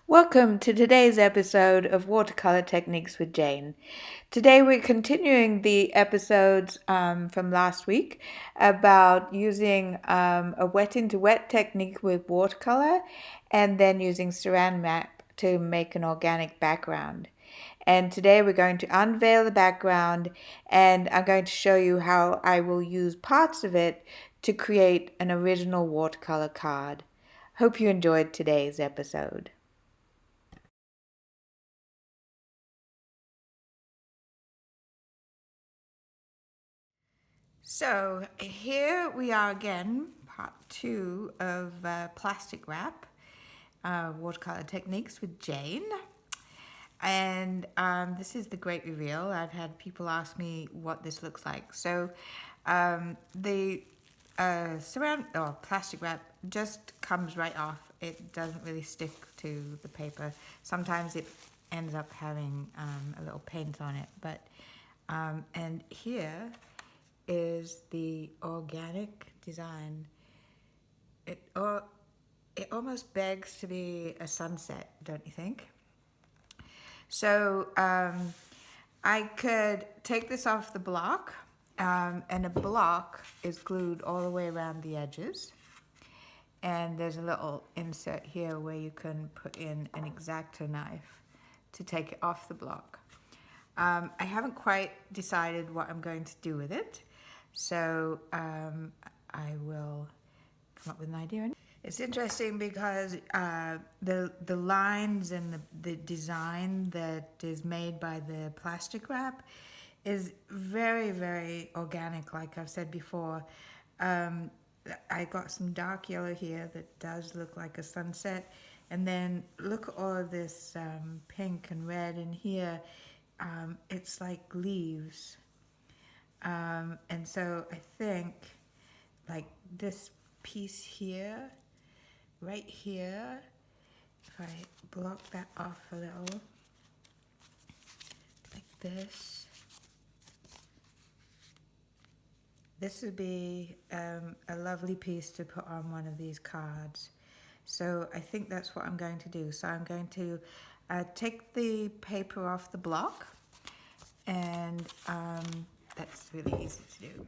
Welcome to today's episode of Watercolor Techniques with Jane. Today we're continuing the episodes from last week about using a wet into wet technique with watercolor and then using saran wrap to make an organic background. And today we're going to unveil the background and I'm going to show you how I will use parts of it to create an original watercolor card. Hope you enjoyed today's episode. So here we are again, part 2 of plastic wrap, watercolor techniques with Jane. And this is the great reveal. I've had people ask me what this looks like. So the plastic wrap just comes right off. It doesn't really stick to the paper. Sometimes it ends up having a little paint on it. But and here is the organic design. It almost begs to be a sunset, don't you think? So I could take this off the block, and a block is glued all the way around the edges. And there's a little insert here where you can put in an X-Acto knife to take it off the block. I haven't quite decided what I'm going to do with it, so I will come up with an idea. It's interesting because the lines and the design that is made by the plastic wrap is very, very organic, like I've said before. I got some dark yellow here that does look like a sunset. And then look at all of this pink and red in here. It's like leaves. And so I think like this piece here, right here, if I block that off a little, like this would be a lovely piece to put on one of these cards. So I think that's what I'm going to do. So I'm going to take the paper off the block, and that's really easy to do.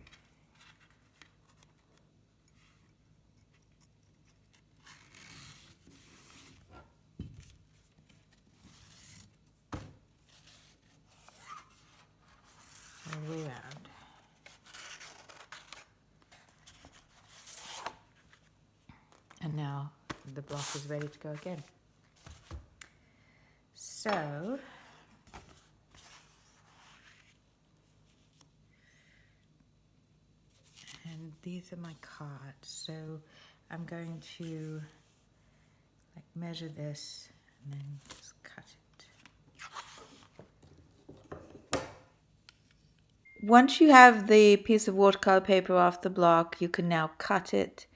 All the way around. And now the block is ready to go again. So and these are my cards. So I'm going to like measure this and then just cut it. Once you have the piece of watercolor paper off the block, you can now cut it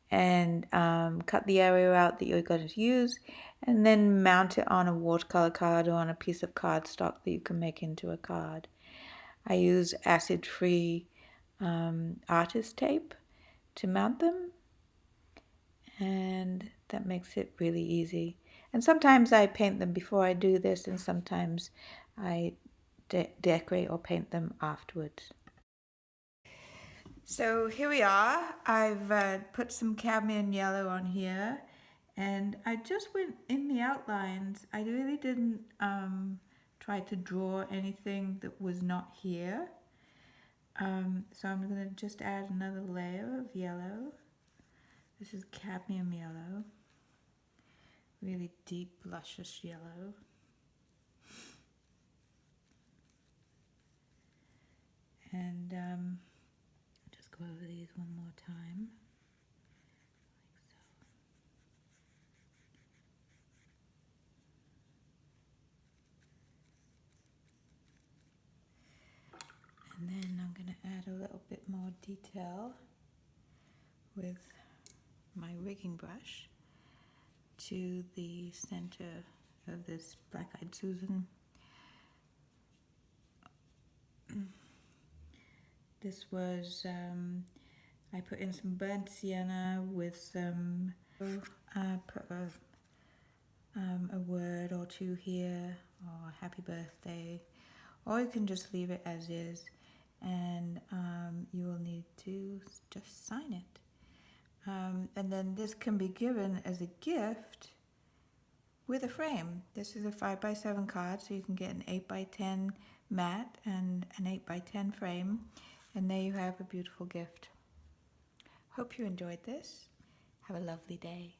and cut the area out that you're going to use, and then mount it on a watercolor card or on a piece of cardstock that you can make into a card. I use acid-free artist tape to mount them, and that makes it really easy. And sometimes I paint them before I do this, and sometimes I decorate or paint them afterwards. So here we are. I've put some cadmium yellow on here, and I just went in the outlines. I really didn't try to draw anything that was not here. So I'm going to just add another layer of yellow. This is cadmium yellow, really deep, luscious yellow. And just go over these one more time, like so. And then I'm going to add a little bit more detail with my rigging brush to the center of this Black-Eyed Susan. This was, I put in some burnt sienna with some, put a a word or two here, or happy birthday, or you can just leave it as is, and you will need to just sign it. And then this can be given as a gift with a frame. This is a 5x7 card, so you can get an 8x10 mat and an 8x10 frame, and there you have a beautiful gift. Hope you enjoyed this. Have a lovely day.